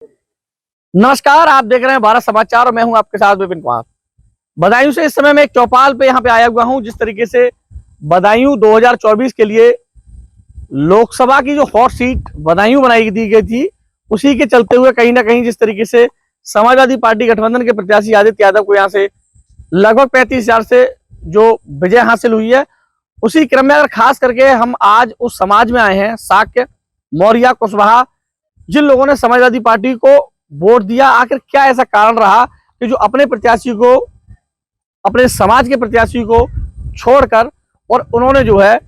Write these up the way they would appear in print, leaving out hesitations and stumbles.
नमस्कार, आप देख रहे हैं भारत समाचार और मैं हूं आपके साथ विपिन कुमार। बदायूं से इस समय मैं एक चौपाल पे यहाँ पे आया हुआ हूं। जिस तरीके से बदायूं 2024 के लिए लोकसभा की जो हॉट सीट बदायूं बनाई दी गई थी, उसी के चलते हुए कहीं ना कहीं जिस तरीके से समाजवादी पार्टी गठबंधन के प्रत्याशी आदित्य यादव को यहाँ से लगभग 35,000 से जो विजय हासिल हुई है, उसी क्रम में अगर खास करके हम आज उस समाज में आए हैं, शाक्य, मौर्य, कुशवाहा, जिन लोगों ने समाजवादी पार्टी को वोट दिया, आखिर क्या ऐसा कारण रहा कि जो अपने प्रत्याशी को, अपने समाज के प्रत्याशी को छोड़कर और उन्होंने जो है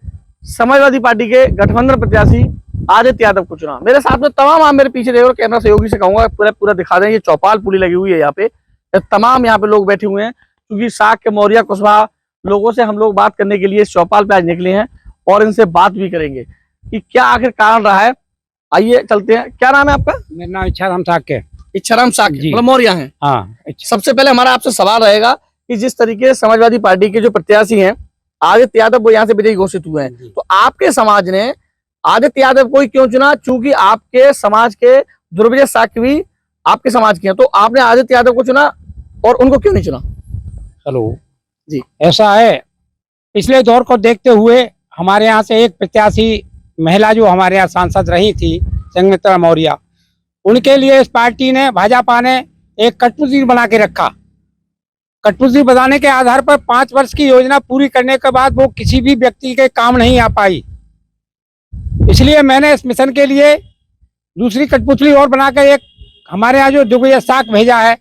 समाजवादी पार्टी के गठबंधन प्रत्याशी आदित्य यादव को चुना। मेरे साथ में तमाम, आप मेरे पीछे देख रहे हो, कैमरा सहयोगी से कहूंगा पूरा दिखा दें। ये चौपाल पूरी लगी हुई है यहाँ पे, तमाम यहाँ पे लोग बैठे हुए हैं, क्योंकि शाक्य, मौर्य, कुशवाहा लोगों से हम लोग बात करने के लिए इस चौपाल पे आज निकले हैं और इनसे बात भी करेंगे कि क्या आखिर कारण रहा है। आइए चलते हैं। क्या नाम है आपका? मेरा नाम इच्छाराम साक्य। इच्छाराम साक्य, मतलब मौर्य हैं? हाँ। सबसे पहले हमारा आपसे सवाल रहेगा कि जिस तरीके से समाजवादी पार्टी के जो प्रत्याशी हैं आदित्य यादव, वो यहाँ से विजयी घोषित हुए हैं, तो आपके समाज ने आदित्य यादव को ही क्यों चुना? चूंकि आपके समाज के दुर्विजय साक्य भी आपके समाज के हैं, तो आपने आदित्य यादव को चुना और उनको क्यों नहीं चुना? हेलो जी, ऐसा है, पिछले दौर को देखते हुए हमारे यहाँ से एक प्रत्याशी महिला जो हमारे यहाँ सांसद रही थी, संगमित्रा मौर्य, उनके लिए इस पार्टी ने, भाजपा ने एक कठपुतली बना के रखा। कठपुतली बनाने के आधार पर 5 वर्ष की योजना पूरी करने के बाद वो किसी भी व्यक्ति के काम नहीं आ पाई। इसलिए मैंने इस मिशन के लिए दूसरी कठपुतली और बनाकर एक हमारे यहाँ जो दिग्विजय साक्य भेजा है,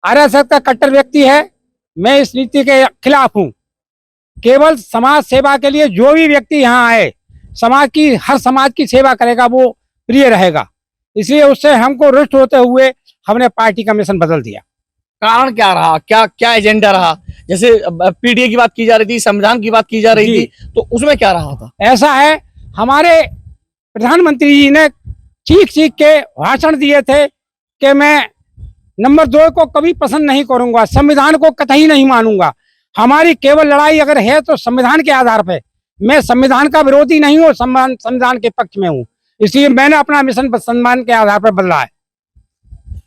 आरएसएस का कट्टर व्यक्ति है। मैं इस नीति के खिलाफ हूँ। केवल समाज सेवा के लिए जो भी व्यक्ति यहाँ आए, समाज की, हर समाज की सेवा करेगा, वो प्रिय रहेगा। इसलिए उससे हमको रुष्ट होते हुए हमने पार्टी का मिशन बदल दिया। कारण क्या रहा? क्या एजेंडा रहा? जैसे पीडीए की बात की जा रही थी, संविधान की बात की जा रही थी, तो उसमें क्या रहा था? ऐसा है, हमारे प्रधानमंत्री जी ने चीख के भाषण दिए थे कि मैं नंबर 2 को कभी पसंद नहीं करूंगा, संविधान को कतई नहीं मानूंगा। हमारी केवल लड़ाई अगर है तो संविधान के आधार पे। मैं संविधान का विरोधी नहीं हूँ, संविधान के पक्ष में हूँ। इसलिए मैंने अपना मिशन संविधान के आधार पर बदला है।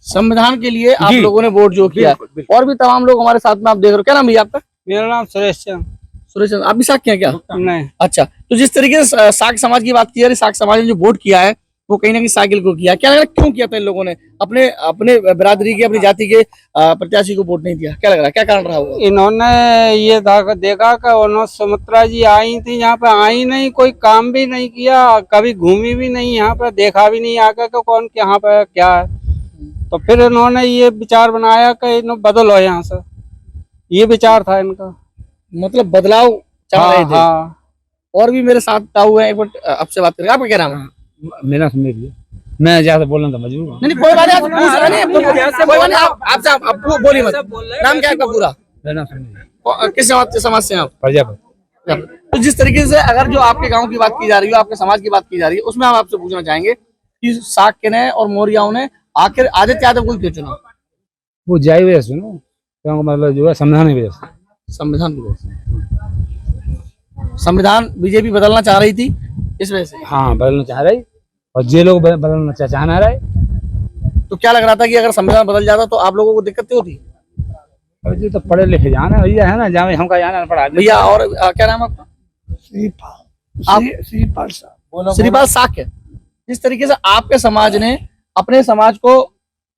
संविधान के लिए आप लोगों ने वोट जो किया, और भी तमाम लोग हमारे साथ में आप देख रहे हो। क्या नाम भैया आपका? मेरा नाम सुरेश चंद। सुरेश चंद, आप भी साक्य हैं क्या? नहीं। अच्छा, तो जिस तरीके से साक्य समाज की बात की जा रही, साक्य समाज ने जो वोट किया है वो कहीं ना कहीं साइकिल को किया। क्या लग रहा है, क्यों किया था इन लोगों ने? अपने अपने बिरादरी के, अपनी जाति के प्रत्याशी को वोट नहीं दिया? क्या लग रहा है, क्या कारण रहा होगा? इन्होंने ये देखा कि उन्होंने सुमित्रा जी आई थी, यहाँ पे आई नहीं, कोई काम भी नहीं किया, कभी घूमी भी नहीं, यहाँ पे देखा भी नहीं आकर के कौन यहाँ पे क्या है। तो फिर इन्होंने ये विचार बनाया कि इन्होंने बदलो यहाँ से, ये विचार था इनका। मतलब बदलाव चाह रहे थे। हाँ। और भी मेरे साथ ताऊ है, एक बार आपसे बात करेंगे। आपका क्या नाम है? मेरा सुनिए, मैं ज्यादा बोलना तो मजबूर। नहीं, कोई बात नहीं, कोई बात नहीं, आप बोलिए मत। नाम क्या है आपका पूरा? किस समाज से हैं आप? प्रजापति। तो जिस तरीके से अगर जो आपके गांव की बात की जा रही है, आपके समाज की बात की जा रही है, उसमें हम आपसे पूछना चाहेंगे कि शाक्य ने और मौर्यों ने आखिर आदित्य यादव को क्यों चुना? वो जाई वजह से ना, मतलब जो है संविधान की वजह से। संविधान की वजह से? संविधान बीजेपी बदलना चाह रही थी, इस वजह से? हाँ, बदलना चाह रही, और जे लोग बदलना चाह रहे। तो क्या लग रहा था कि अगर संविधान बदल जाता तो आप लोगों को दिक्कत होती? जी तो पढ़े लिखे जाना भैया है ना, जहाँ हमका जाना पड़ा भैया। और क्या नाम है आपका? श्रीपाल साक्य। जिस तरीके से आपके समाज ने अपने समाज को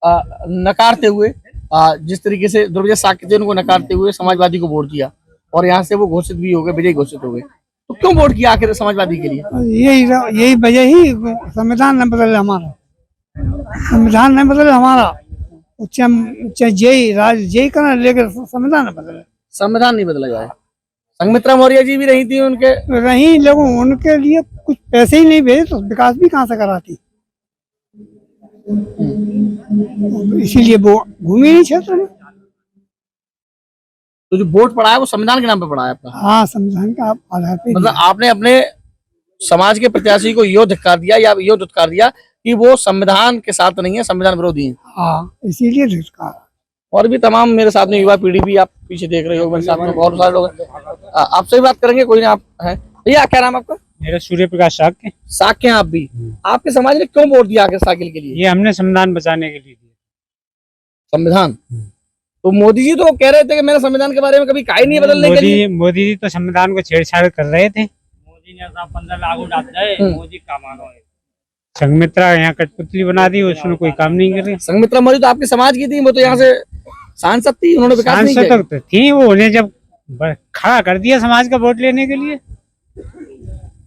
नकारते हुए, जिस तरीके से दुर्विजय साक्य थे, उनको नकारते हुए समाजवादी को वोट दिया और यहाँ से वो घोषित भी हो गए, विजयी घोषित हो गए, तो क्यों वोट किया आखिर समाजवादी के लिए? यही वजह ही, संविधान नहीं बदल हमारा, संविधान नहीं बदल हमारा, जय करना, लेकर संविधान नहीं बदले। संविधान नहीं बदला जाए। संगमित्रा मौर्य जी भी रही थी, उनके रही, लेकिन उनके लिए कुछ पैसे ही नहीं भेजे तो विकास भी कहाँ से कराती, इसीलिए वो घूमी नहीं क्षेत्र में। तो जो वोट पड़ा है वो संविधान के नाम पे पड़ा है आपका? हाँ, संविधान का आधार पे। मतलब आपने अपने समाज के प्रत्याशी को यो धिक्कार दिया या यो दुत्कार दिया कि वो संविधान के साथ नहीं है, संविधान विरोधी है। हाँ, इसीलिए धिक्कार। और भी तमाम मेरे साथ में युवा पीढ़ी भी आप पीछे देख रहे हो, मेरे साथ में बहुत सारे लोग हैं। आपसे भी बात करेंगे, कोई ना, आप हैं भैया? क्या नाम आपका? मेरा सूर्य प्रकाश शाक्य। साक्य हैं आप भी। आपके समाज ने क्यों वोट दिया आखिर साइकिल के लिए? ये हमने संविधान बचाने के लिए दिया। संविधान। तो मोदी जी तो कह रहे थे कि मैंने संविधान के बारे में कभी कहा ही नहीं बदलने के लिए। मोदी जी तो संविधान को छेड़छाड़ कर रहे थे। मोदी ने 15 लागू डाल दिए, मोदी का मानो है। संघमित्रा यहाँ कठपुतली बना दी, उसने कोई काम नहीं करे। संघमित्रा मौर्य तो आपके समाज की थी, वो तो यहाँ से सांसद थी, उन्होंने विकास नहीं किया। सांसद थी वो, उन्हें जब खड़ा कर दिया समाज का वोट लेने के लिए।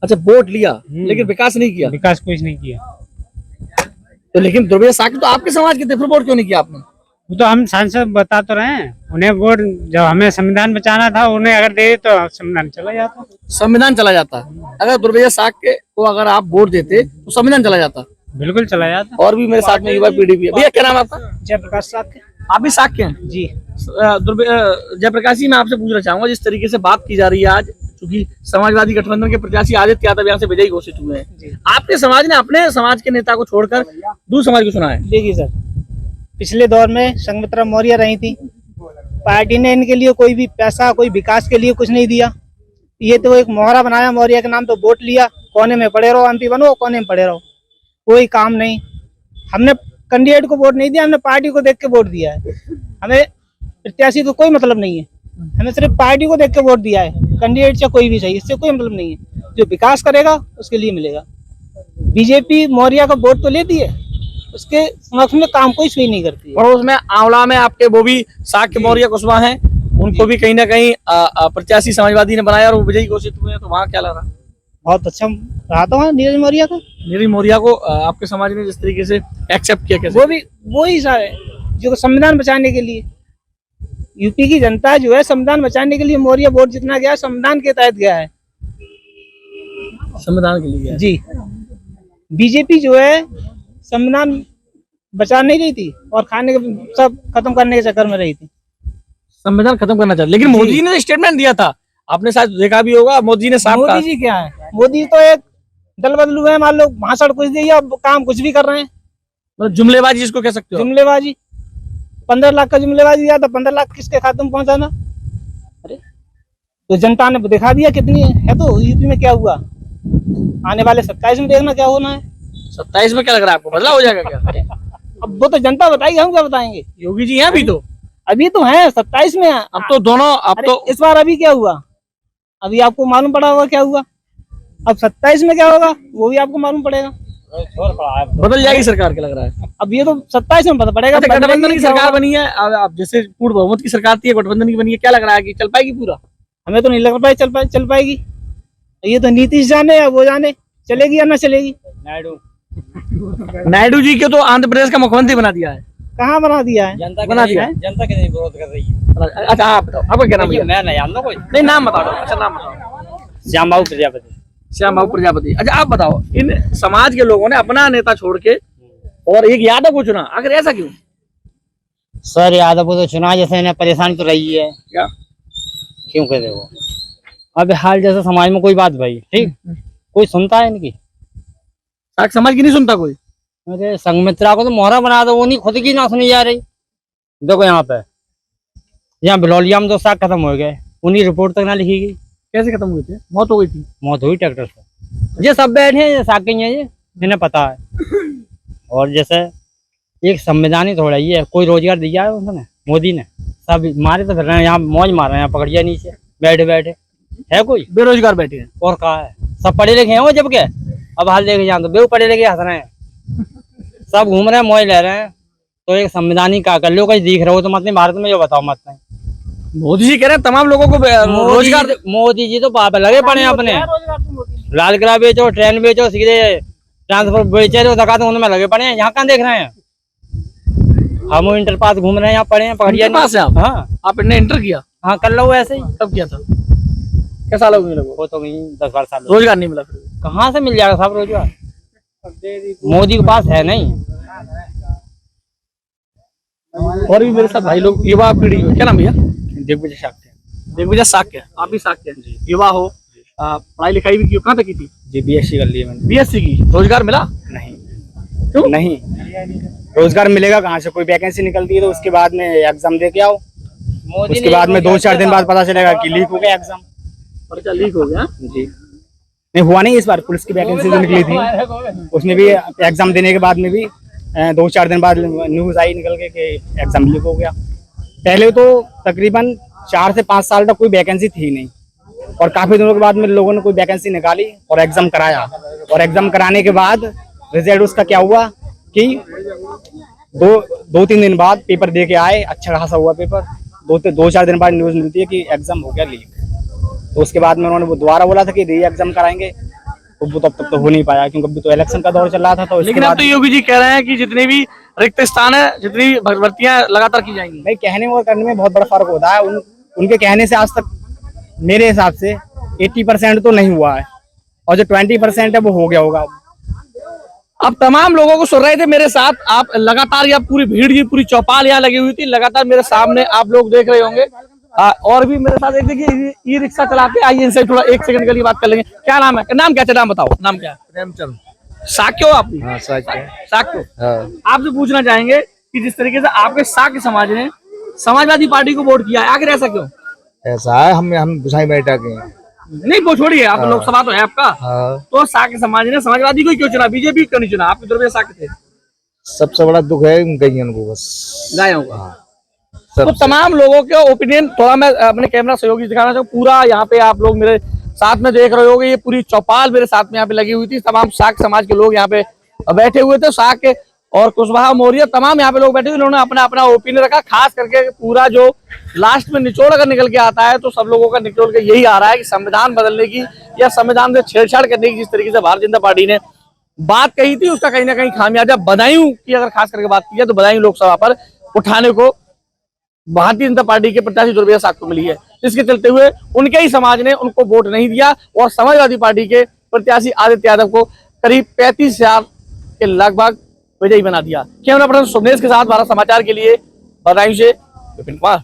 अच्छा, वोट लिया लेकिन विकास नहीं किया। विकास कुछ नहीं किया। तो लेकिन द्रव्य साक्य तो आपके समाज के थे, फिर वोट क्यों नहीं किया आपने? वो तो हम सांसद बता तो रहे हैं, उन्हें वोट जब हमें संविधान बचाना था, उन्हें अगर दे तो संविधान चला जाता। संविधान चला जाता। अगर द्रव्य साक्य को अगर आप वोट देते तो संविधान चला जाता। बिल्कुल चला जाता। और भी मेरे साथ में युवा पीढ़ी भी है। भैया क्या नाम है आपका? जयप्रकाश साक्य। आप भी साक्य हैं? जी। जयप्रकाश जी, मैं आपसे पूछना चाहूंगा, जिस तरीके से बात की जा रही है आज, क्योंकि समाजवादी गठबंधन के प्रत्याशी आदित्य यादव यहाँ से विजयी घोषित हुए हैं, आपके समाज ने अपने समाज के नेता को छोड़कर दूसरे समाज को चुना है। देखिए सर, पिछले दौर में संघमित्रा मौर्य रही थी, पार्टी ने इनके लिए कोई भी पैसा, कोई विकास के लिए कुछ नहीं दिया। ये तो एक मोहरा बनाया मौर्य के नाम, तो वोट लिया, कोने में पड़े रहो, एमपी बनो, कोने में पड़े रहो, कोई काम नहीं। हमने कैंडिडेट को वोट नहीं दिया, हमने पार्टी को देख के वोट दिया है। हमें प्रत्याशी को कोई मतलब नहीं है, हमें सिर्फ पार्टी को देख के वोट दिया है। कैंडिडेट से कोई भी सही, इससे कोई मतलब नहीं है। जो विकास करेगा उसके लिए मिलेगा। बीजेपी मौर्य का वोट तो लेती है, उसके समक्ष में काम कोई सुई नहीं करती है। और उसमें आंवला में आपके वो भी साक्य मौर्य कुशवाहा हैं, उनको भी कहीं ना कहीं प्रत्याशी समाजवादी ने बनाया और वो विजयी घोषित हुए हैं। तो वहाँ क्या लग रहा? बहुत अच्छा रहा था नीरज मौर्य का। नीरज मौर्य को आपके समाज ने जिस तरीके से एक्सेप्ट किया, कैसे? वो भी वही सारे जो संविधान बचाने के लिए, यूपी की जनता जो है संविधान बचाने के लिए मौर्य वोट जितना गया संविधान के तहत गया है। संविधान के लिए जी। बीजेपी जो है संविधान बचा नहीं रही थी और खाने के सब खत्म करने के चक्कर में रही थी। संविधान खत्म करना चाहते, लेकिन मोदी जी ने स्टेटमेंट दिया था, आपने शायद देखा भी होगा, मोदी जी ने साफ कहा। मोदी जी क्या है, मोदी तो एक दल बदलू है, मान लो भाषण कुछ दिया, काम कुछ भी कर रहे हैं। मतलब जुमलेबाजी जिसको कह सकते हो। जुमलेबाजी, 15 लाख का जुमलेबाजी दिया था, 15 लाख किसके खाते में पहुंचाना? अरे तो जनता ने दिखा दिया कितनी है तो यूपी में क्या हुआ। आने वाले 27 में देखना क्या होना है। 27 में क्या लग रहा है आपको, बदलाव हो जाएगा क्या? अब वो तो जनता बताएगी, हम क्या बताएंगे। योगी जी हैं अभी तो है 27 में है। अब तो दोनों, अब तो इस बार अभी क्या हुआ, अभी आपको मालूम पड़ा होगा क्या हुआ। अब 27 में क्या होगा वो भी आपको मालूम पड़ेगा। बदल जाएगी सरकार, क्या लग रहा है? अब ये तो 27 में पता पड़ेगा। अच्छा, गठबंधन की सरकार बनी है, अब जैसे पूर्ण बहुमत की सरकार थी, गठबंधन की बनी है, क्या लग रहा है कि चल पाएगी पूरा? हमें तो नहीं लग रहा है चल पाएगी। ये तो नीतीश जाने या वो जाने, चलेगी या ना चलेगी। नायडू जी के तो आंध्र प्रदेश का मुख्यमंत्री बना दिया है। कहाँ बना दिया है? बना दिया है। जनता के नहीं विरोध कर रही है। अच्छा, आप बताओ, आपका क्या नाम है? मैं नहीं जानता कोई। नहीं, नाम बताओ। अच्छा, नाम बताओ। श्याम बाबू प्रजापति। श्याम बाबू प्रजापति। अच्छा, आप बताओ, इन समाज के लोगों ने अपना नेता छोड़ के और एक यादव को चुना, आखिर ऐसा क्यों? सर यादव को तो चुना, जैसे इन्हें परेशानी तो रही है। क्या? क्यों कहते हो, अब हाल जैसे समाज में कोई बात भाई ठीक, कोई सुनता है इनकी? साग समाज की नहीं सुनता कोई। अरे संघमित्रा को तो मोहरा बना दो, वो नहीं खुद की ना सुनी जा रही। देखो यहाँ बिलौलिया में 2 साग खत्म हो गए, उन्हीं रिपोर्ट तक ना लिखी गई। कैसे खत्म हुए थे? मौत हो गई थी। मौत हुई ट्रैक्टर से। ये सब बैठे हैं, ये साग के हैं, ये इन्हें पता है। और जैसे एक संविधान ही थोड़ा ही है, कोई रोजगार दिया है उसने मोदी ने? सब मारे तो फिर रहे हैं, यहाँ मौज मार रहे हैं, पकड़िया नीचे बैठे बैठे है, कोई बेरोजगार बैठे हैं। और कहा है सब पढ़े लिखे हैं वो, जब के अब हाल देखे जाए तो बेव पढ़े लिखे हंस रहे हैं, सब घूम रहे हैं, मौज ले रहे हैं। तो एक संविधान ही क्या कर लो, कहीं दिख रहे हो तो मत नहीं, भारत में जो बताओ मत नहीं। मोदी जी कह रहे हैं तमाम लोगों को रोजगार। मोदी जी तो पाप लगे पड़े हैं अपने, लाल किला बेचो, ट्रेन बेचो, सीधे ट्रांसपोर्ट बेचे रहे हो, उनमें लगे पड़े हैं। यहाँ कहाँ देख रहे हैं? हम इंटर पास घूम रहे हैं, यहाँ पढ़े हैं, पकड़िया पास है आप? हाँ, आपने इंटर किया? हाँ कर लो ऐसे ही। कब किया था? क्या साल हो गए लोगों? वो तो 10-12 साल। रोजगार नहीं मिला फिर? कहाँ से मिल जाएगा साहब रोजगार, मोदी के पास है नहीं। और भी मेरे साथ भाई लोग, युवा पीढ़ी, क्या नाम भैया? दिग्विजय साक्य। दिग्विजय साक्य, आप भी साक्य हैं, युवा हो, पढ़ाई लिखाई भी की, कहाँ तक की थी? जी BSc कर लिए मैंने। BSc की, रोजगार मिला? नहीं। क्यों नहीं? रोजगार मिलेगा कहाँ से, कोई वैकेंसी निकलती है तो उसके बाद में एग्जाम दे के आओ, उसके बाद में 2-4 दिन बाद पता चलेगा कि लीक हो गया एग्जाम। पर्चा लीक हो गया। जी नहीं हुआ नहीं इस बार। पुलिस की वैकेंसी जो निकली थी उसमें भी एग्जाम देने के बाद में भी 2-4 दिन बाद न्यूज आई निकल के कि एग्जाम लीक हो गया। पहले तो तकरीबन 4 से 5 साल तक कोई वैकेंसी थी नहीं, और काफी दिनों के बाद में लोगों ने कोई वैकेंसी निकाली और एग्जाम कराया, और एग्जाम कराने के बाद रिजल्ट उसका क्या हुआ कि 2-3 दिन बाद पेपर दे के आए, अच्छा खासा हुआ पेपर। 2-4 दिन बाद न्यूज मिलती है कि एग्जाम हो गया लीक। तो उसके बाद में उन्होंने वो दोबारा बोला था कि री एग्जाम कराएंगे, तो वो तब तक तो हो नहीं पाया क्योंकि अभी तो इलेक्शन का दौर चल रहा था। तो लेकिन अब तो योगी जी कह रहे हैं कि जितने भी रिक्त स्थान है, जितनी भर्तियां लगातार की जाएंगी। भाई कहने और करने में बहुत बड़ा फर्क होता है। उनके कहने से आज तक मेरे हिसाब से 80% तो नहीं हुआ है, और जो 20% है वो हो गया होगा। अब तमाम लोगों को सुन रहे थे मेरे साथ, आप लगातार यहाँ पूरी भीड़ की पूरी चौपाल यहाँ लगी हुई थी, लगातार मेरे सामने आप लोग देख रहे होंगे। और भी मेरे साथ एक देखिए ई रिक्शा चलाते, आइए इनसे थोड़ा 1 सेकंड के लिए बात कर लेंगे। क्या नाम है? नाम क्या है? नाम बताओ, नाम क्या है? प्रेमचंद। साक्यो आप? हाँ साक्यो। साक्यो। हाँ। आपसे पूछना चाहेंगे कि जिस तरीके से आपके साक्य समाज ने समाजवादी पार्टी को वोट किया है, आखिर ऐसा क्यों? ऐसा है, हम गुसाई बैठा के हैं। नहीं वो छोड़िए, आप तो लोकसभा तो है आपका। हाँ। तो साक्य समाज ने समाजवादी को क्यों चुना, बीजेपी क्यों नहीं चुना? आपके दुर्वे साक्य थे। सबसे बड़ा दुख है गैयन को, बस गायों का। हाँ। तो तमाम लोगों के ओपिनियन थोड़ा मैं अपने कैमरा सहयोगी दिखाना चाहूँ। पूरा यहाँ पे आप लोग मेरे साथ में देख रहे होगे, ये पूरी चौपाल मेरे साथ में यहाँ पे लगी हुई थी। तमाम साक समाज के लोग यहाँ पे बैठे हुए थे, साक के और कुशवाहा मौर्य तमाम यहाँ पे लोग बैठे हुए, उन्होंने अपना अपना ओपिनियन रखा। खास करके पूरा जो लास्ट में निचोड़ अगर निकल के आता है तो सब लोगों का निचोड़ के यही आ रहा है कि संविधान बदलने की या संविधान से छेड़छाड़ करने की जिस तरीके से भारतीय जनता पार्टी ने बात कही थी, उसका कहीं ना कहीं खामियाजा बदायूं की अगर खास करके बात की जाए तो बदायूं लोकसभा पर उठाने को भारतीय जनता पार्टी के प्रत्याशी दुर्बेश साख को मिली है। इसके चलते हुए उनके ही समाज ने उनको वोट नहीं दिया और समाजवादी पार्टी के प्रत्याशी आदित्य यादव को करीब 35,000 के लगभग विजयी बना दिया। कैमरा पर्सन सुमनेश के साथ भारत समाचार के लिए बदायूं से विपिन कुमार।